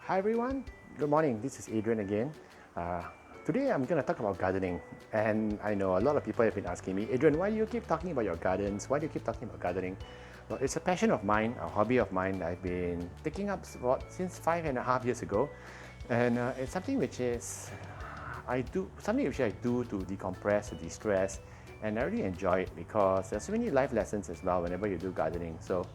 Hi everyone, good morning, this is Adrian again. Today I'm going to talk about gardening, and I know a lot of people have been asking me, Adrian, why do you keep talking about your gardens? Why do you keep talking about gardening? Well, it's a passion of mine, a hobby of mine that I've been picking up since 5.5 years ago, and it's something which is I do to decompress, to de-stress, and I really enjoy it because there's so many life lessons as well whenever you do gardening. So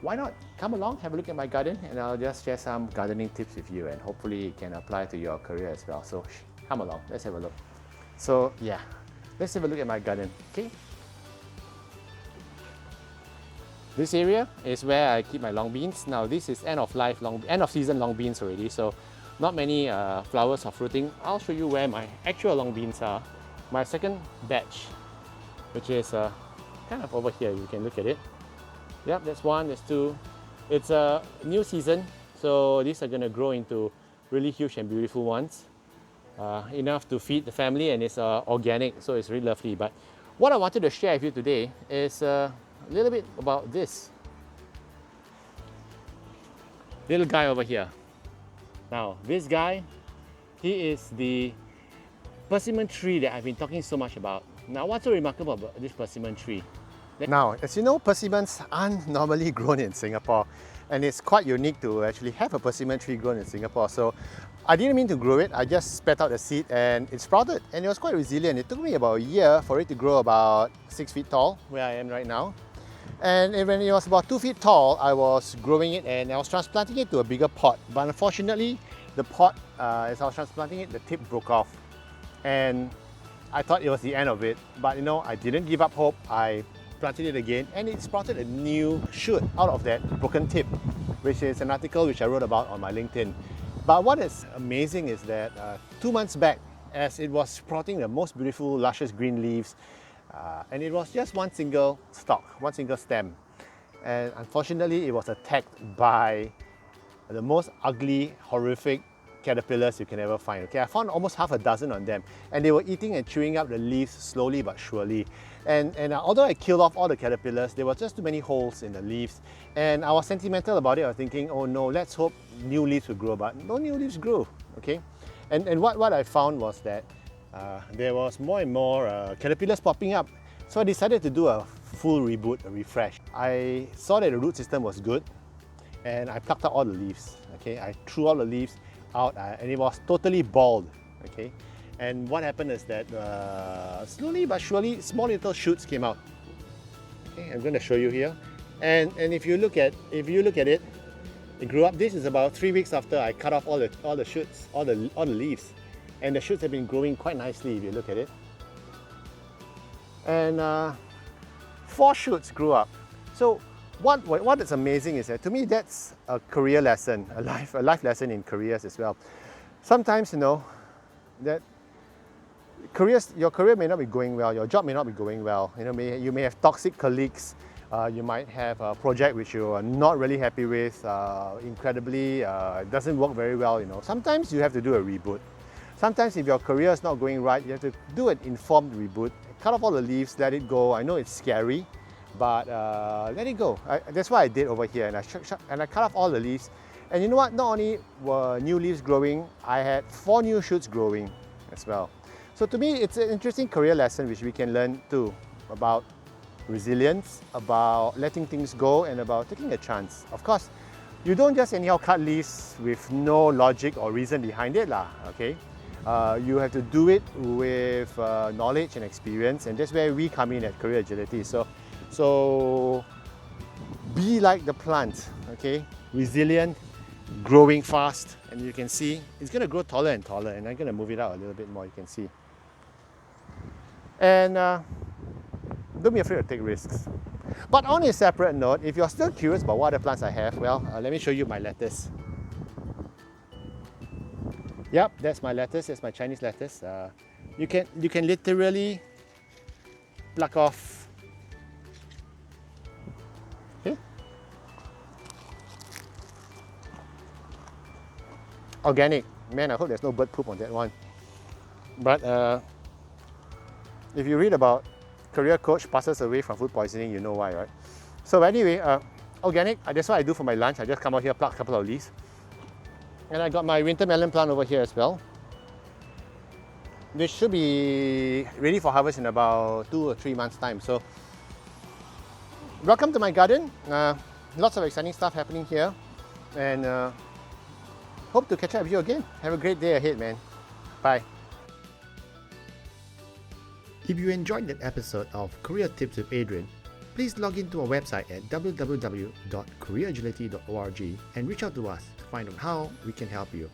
why not come along, have a look at my garden, and I'll just share some gardening tips with you, and hopefully it can apply to your career as well. So come along, let's have a look. So yeah, let's have a look at my garden. Okay. This area is where I keep my long beans. Now this is end of season long beans already, so not many flowers are fruiting. I'll show you where my actual long beans are. My second batch, which is kind of over here, you can look at it. Yep, that's one, that's two. It's a new season, so these are going to grow into really huge and beautiful ones. Enough to feed the family, and it's organic, so it's really lovely. But what I wanted to share with you today is a little bit about this little guy over here. Now, this guy, he is the persimmon tree that I've been talking so much about. Now, what's so remarkable about this persimmon tree? Now, as you know, persimmons aren't normally grown in Singapore, and it's quite unique to actually have a persimmon tree grown in Singapore. So I didn't mean to grow it, I just spat out the seed and it sprouted, and it was quite resilient. It took me about a year for it to grow about 6 feet tall, where I am right now. And when it was about 2 feet tall, I was growing it and I was transplanting it to a bigger pot. But unfortunately, the pot, as I was transplanting it, the tip broke off. And I thought it was the end of it. But you know, I didn't give up hope. I planted it again, and it sprouted a new shoot out of that broken tip, which is an article which I wrote about on my LinkedIn. But what is amazing is that 2 months back, as it was sprouting the most beautiful luscious green leaves, and it was just one single stalk, one single stem, and unfortunately it was attacked by the most ugly, horrific caterpillars you can ever find. Okay, I found almost half a dozen on them, and they were eating and chewing up the leaves slowly but surely. And although I killed off all the caterpillars, there were just too many holes in the leaves, and I was sentimental about it. I was thinking, oh no, let's hope new leaves will grow, but no new leaves grew. Okay, and what I found was that there was more and more caterpillars popping up. So I decided to do a full reboot, a refresh. I saw that the root system was good, and I plucked out all the leaves. Okay, I threw all the leaves out, and it was totally bald. Okay, and what happened is that slowly but surely small little shoots came out. Okay, I'm going to show you here, and if you look at it, it grew up. This is about 3 weeks after I cut off all the shoots, all the leaves, and the shoots have been growing quite nicely if you look at it. And 4 shoots grew up. So what is amazing is that, to me, that's a career lesson, a life lesson in careers as well. Sometimes, you know, that your career may not be going well, your job may not be going well. You know, you may have toxic colleagues, you might have a project which you are not really happy with, incredibly, it doesn't work very well. You know, sometimes you have to do a reboot. Sometimes if your career is not going right, you have to do an informed reboot. Cut off all the leaves, let it go. I know it's scary, but let it go. That's what I did over here, and I cut off all the leaves. And you know what? Not only were new leaves growing, I had 4 new shoots growing as well. So to me, it's an interesting career lesson which we can learn too, about resilience, about letting things go, and about taking a chance. Of course, you don't just anyhow cut leaves with no logic or reason behind it, okay? You have to do it with knowledge and experience, and that's where we come in at Career Agility. So be like the plant, okay? Resilient, growing fast, and you can see it's going to grow taller and taller, and I'm going to move it out a little bit more, you can see. And don't be afraid to take risks. But on a separate note, if you're still curious about what other plants I have, well, let me show you my lettuce. Yep, that's my lettuce, that's my Chinese lettuce. You can literally pluck off. Okay. Organic. Man, I hope there's no bird poop on that one. But if you read about career coach passes away from food poisoning, you know why, right? So anyway, organic, that's what I do for my lunch. I just come out here, pluck a couple of leaves. And I got my winter melon plant over here as well. This should be ready for harvest in about 2 or 3 months time. So welcome to my garden. Lots of exciting stuff happening here, and hope to catch up with you again. Have a great day ahead, man. Bye. If you enjoyed that episode of Career Tips with Adrian, please log into our website at www.careeragility.org and reach out to us to find out how we can help you.